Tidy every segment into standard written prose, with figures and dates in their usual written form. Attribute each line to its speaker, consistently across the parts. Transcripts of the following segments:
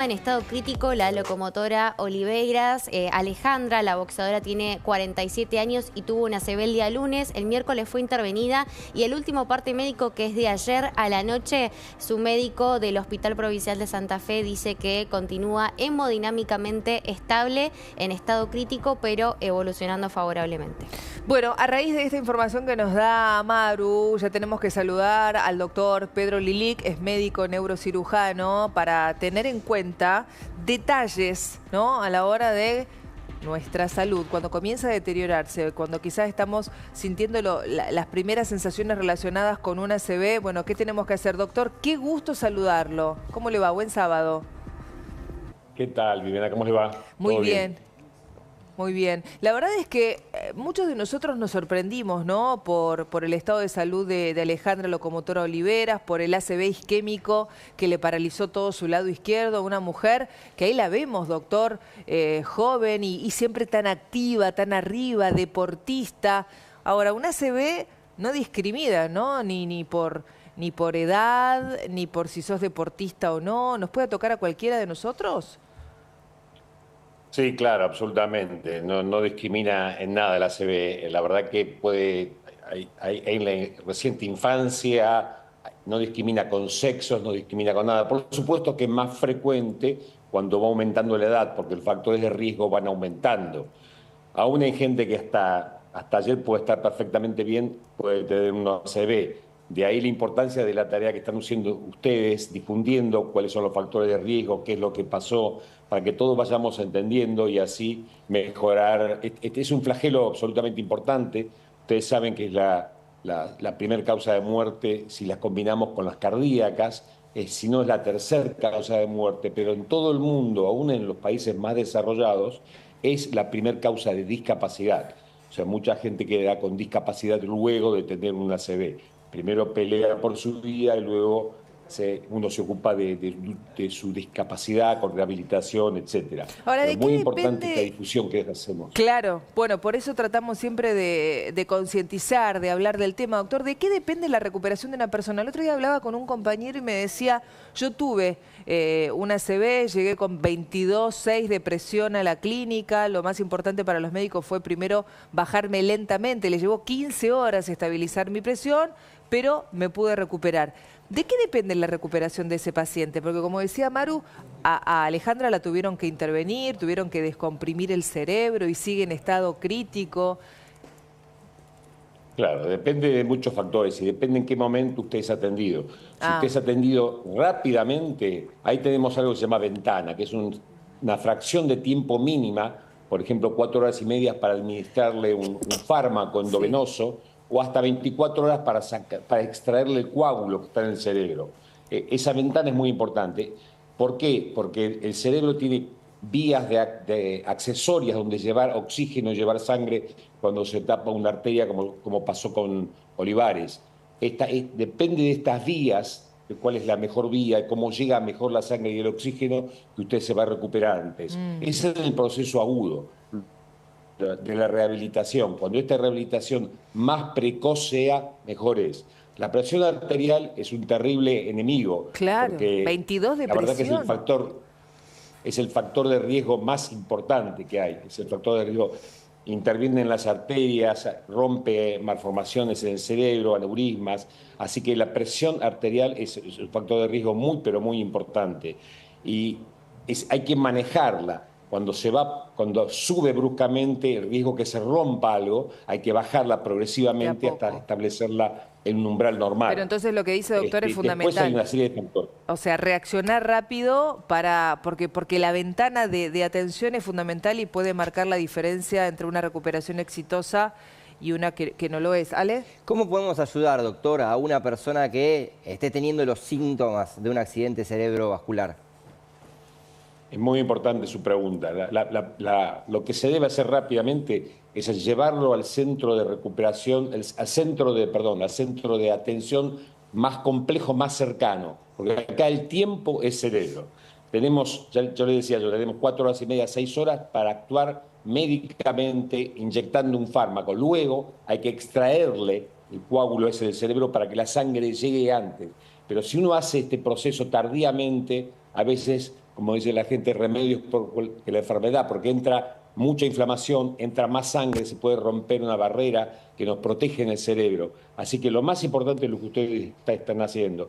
Speaker 1: En estado crítico la locomotora Oliveiras. Alejandra, la boxeadora, tiene 47 años y tuvo una ACV el día lunes. El miércoles fue intervenida y el último parte médico, que es de ayer a la noche, su médico del Hospital Provincial de Santa Fe dice que continúa hemodinámicamente estable, en estado crítico, pero evolucionando favorablemente.
Speaker 2: Bueno, a raíz de esta información que nos da Maru, ya tenemos que saludar al doctor Pedro Lilic, es médico neurocirujano, para tener en cuenta detalles, ¿no?, a la hora de nuestra salud, cuando comienza a deteriorarse, cuando quizás estamos sintiendo las primeras sensaciones relacionadas con una ACV. Bueno, ¿qué tenemos que hacer, doctor? Qué gusto saludarlo. ¿Cómo le va? Buen sábado.
Speaker 3: ¿Qué tal, Viviana? ¿Cómo le va?
Speaker 2: Muy bien. Muy bien. La verdad es que muchos de nosotros nos sorprendimos, ¿no?, por el estado de salud de Alejandra Locomotora Oliveiras, por el ACV isquémico que le paralizó todo su lado izquierdo. Una mujer que ahí la vemos, doctor, joven y siempre tan activa, tan arriba, deportista. Ahora, una ACV no discrimina, ¿no?, ni por edad, ni por si sos deportista o no. ¿Nos puede tocar a cualquiera de nosotros?
Speaker 3: Sí, claro, absolutamente. No discrimina en nada la ACV. La verdad que puede, en la reciente infancia, no discrimina con sexos, no discrimina con nada. Por supuesto que es más frecuente cuando va aumentando la edad, porque los factores de riesgo van aumentando. Aún hay gente que hasta ayer puede estar perfectamente bien, puede tener una ACV. De ahí la importancia de la tarea que están haciendo ustedes, difundiendo cuáles son los factores de riesgo, qué es lo que pasó, para que todos vayamos entendiendo y así mejorar. Este es un flagelo absolutamente importante. Ustedes saben que es la primera causa de muerte si las combinamos con las cardíacas, si no es la tercera causa de muerte, pero en todo el mundo, aún en los países más desarrollados, es la primera causa de discapacidad. O sea, mucha gente queda con discapacidad luego de tener una ACV. Primero pelea por su vida y luego uno se ocupa de su discapacidad con rehabilitación, etc.
Speaker 2: Ahora,
Speaker 3: Pero
Speaker 2: ¿de
Speaker 3: muy
Speaker 2: qué
Speaker 3: importante
Speaker 2: depende?
Speaker 3: esta difusión que hacemos.
Speaker 2: Claro, bueno, por eso tratamos siempre de concientizar, de hablar del tema. Doctor, ¿de qué depende la recuperación de una persona? El otro día hablaba con un compañero y me decía, yo tuve una ACV, llegué con 22,6 de presión a la clínica. Lo más importante para los médicos fue primero bajarme lentamente. Le llevó 15 horas estabilizar mi presión, pero me pude recuperar. ¿De qué depende la recuperación de ese paciente? Porque como decía Maru, a Alejandra la tuvieron que intervenir, tuvieron que descomprimir el cerebro y sigue en estado crítico.
Speaker 3: Claro, depende de muchos factores y depende en qué momento usted es atendido. Si usted es atendido rápidamente, ahí tenemos algo que se llama ventana, que es una fracción de tiempo mínima, por ejemplo, 4 horas y media para administrarle un fármaco endovenoso, o hasta 24 horas para extraerle el coágulo que está en el cerebro. Esa ventana es muy importante. ¿Por qué? Porque el cerebro tiene vías accesorias donde llevar oxígeno, llevar sangre cuando se tapa una arteria, como pasó con Olivares. Depende de estas vías, de cuál es la mejor vía, cómo llega mejor la sangre y el oxígeno, que usted se va a recuperar antes. Ese es el proceso agudo de la rehabilitación. Cuando esta rehabilitación más precoz sea, mejor es. La presión arterial es un terrible enemigo.
Speaker 2: Claro,
Speaker 3: porque
Speaker 2: 22 de
Speaker 3: la verdad que
Speaker 2: presión.
Speaker 3: es el factor de riesgo más importante que hay. Es el factor de riesgo. Interviene en las arterias, rompe malformaciones en el cerebro, aneurismas. Así que la presión arterial es un factor de riesgo muy, pero muy importante. Y hay que manejarla. Cuando sube bruscamente el riesgo que se rompa algo, hay que bajarla progresivamente hasta establecerla en un umbral normal.
Speaker 2: Pero entonces lo que dice, doctor, es fundamental.
Speaker 3: Después hay una serie de factores.
Speaker 2: O sea, reaccionar rápido porque la ventana de atención es fundamental y puede marcar la diferencia entre una recuperación exitosa y una que no lo es. ¿Ale?
Speaker 4: ¿Cómo podemos ayudar, doctor, a una persona que esté teniendo los síntomas de un accidente cerebrovascular?
Speaker 3: Es muy importante su pregunta. Lo que se debe hacer rápidamente es llevarlo al centro de recuperación, al centro de atención más complejo, más cercano. Porque acá el tiempo es cerebro. Yo le decía, tenemos 4 horas y media, 6 horas para actuar médicamente inyectando un fármaco. Luego hay que extraerle el coágulo ese del cerebro para que la sangre llegue antes. Pero si uno hace este proceso tardíamente, a veces como dice la gente, remedios que la enfermedad, porque entra mucha inflamación, entra más sangre, se puede romper una barrera que nos protege en el cerebro. Así que lo más importante es lo que ustedes están haciendo.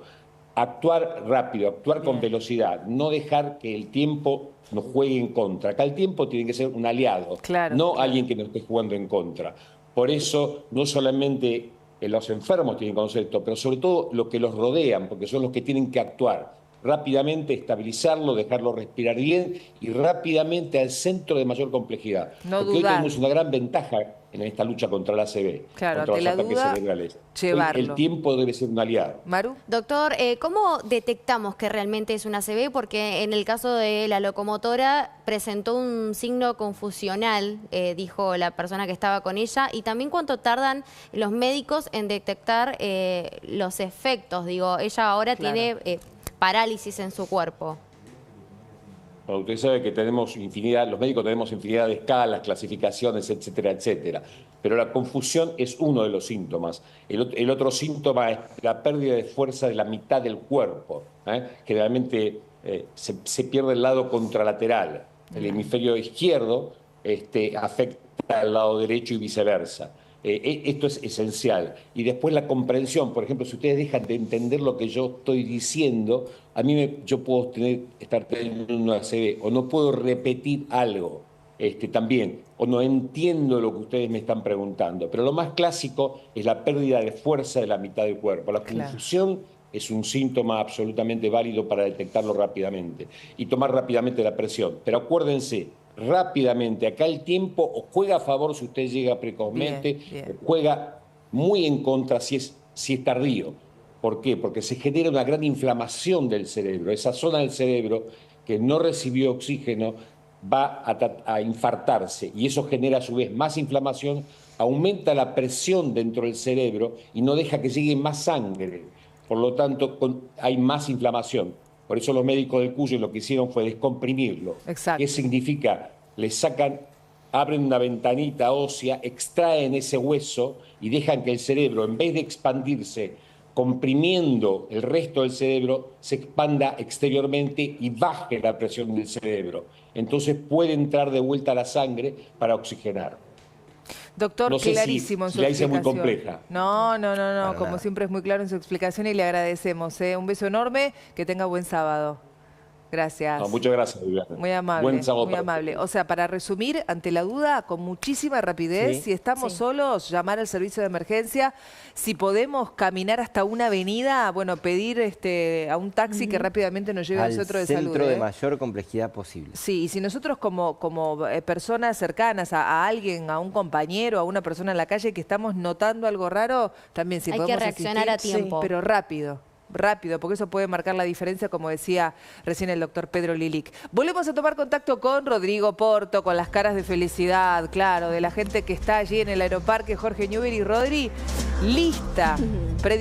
Speaker 3: Actuar rápido, actuar con velocidad, no dejar que el tiempo nos juegue en contra. Acá el tiempo tiene que ser un aliado, no alguien que nos esté jugando en contra. Por eso, no solamente los enfermos tienen que conocer esto, pero sobre todo los que los rodean, porque son los que tienen que actuar rápidamente, estabilizarlo, dejarlo respirar bien y rápidamente al centro de mayor complejidad. Porque hoy tenemos una gran ventaja en esta lucha contra la ACV, contra los ataques cerebrales. Hoy el tiempo debe ser un aliado.
Speaker 2: Maru.
Speaker 1: Doctor, ¿cómo detectamos que realmente es una ACV? Porque en el caso de la locomotora presentó un signo confusional, dijo la persona que estaba con ella, y también cuánto tardan los médicos en detectar los efectos. Digo, ella ahora tiene parálisis en su cuerpo.
Speaker 3: Bueno, usted sabe que tenemos infinidad, los médicos tenemos infinidad de escalas, clasificaciones, etcétera, etcétera. Pero la confusión es uno de los síntomas. El otro síntoma es la pérdida de fuerza de la mitad del cuerpo. Generalmente se pierde el lado contralateral. El hemisferio izquierdo afecta al lado derecho y viceversa. Esto es esencial. Y después la comprensión. Por ejemplo, si ustedes dejan de entender lo que yo estoy diciendo, yo puedo estar teniendo una ACV, o no puedo repetir algo también, o no entiendo lo que ustedes me están preguntando. Pero lo más clásico es la pérdida de fuerza de la mitad del cuerpo. La confusión es un síntoma absolutamente válido para detectarlo rápidamente y tomar rápidamente la presión. Pero acuérdense, rápidamente, acá el tiempo o juega a favor si usted llega precozmente, o juega muy en contra si es tardío. ¿Por qué? Porque se genera una gran inflamación del cerebro. Esa zona del cerebro que no recibió oxígeno va a infartarse y eso genera a su vez más inflamación, aumenta la presión dentro del cerebro y no deja que llegue más sangre. Por lo tanto, hay más inflamación. Por eso los médicos del Cuyo lo que hicieron fue descomprimirlo. ¿Qué significa? Abren una ventanita ósea, extraen ese hueso y dejan que el cerebro, en vez de expandirse, comprimiendo el resto del cerebro, se expanda exteriormente y baje la presión del cerebro. Entonces puede entrar de vuelta a la sangre para oxigenar.
Speaker 2: Doctor,
Speaker 3: no sé
Speaker 2: clarísimo en su
Speaker 3: la hice
Speaker 2: explicación.
Speaker 3: muy compleja.
Speaker 2: No. Como siempre es muy claro en su explicación y le agradecemos. Un beso enorme, que tenga buen sábado. Gracias.
Speaker 3: No, muchas gracias, Viviana.
Speaker 2: Muy amable,
Speaker 3: Buen sábado
Speaker 2: muy amable. O sea, para resumir, ante la duda, con muchísima rapidez, si estamos solos, llamar al servicio de emergencia. Si podemos caminar hasta una avenida, bueno, pedir a un taxi que rápidamente nos lleve al centro de salud.
Speaker 4: Al centro de mayor complejidad posible.
Speaker 2: Sí, y si nosotros como personas cercanas a alguien, a un compañero, a una persona en la calle que estamos notando algo raro, también si podemos
Speaker 1: que reaccionar a tiempo.
Speaker 2: Pero rápido, porque eso puede marcar la diferencia, como decía recién el doctor Pedro Lilic. Volvemos a tomar contacto con Rodrigo Porto, con las caras de felicidad, claro, de la gente que está allí en el Aeroparque Jorge Newbery. Rodri, lista, predispuesta.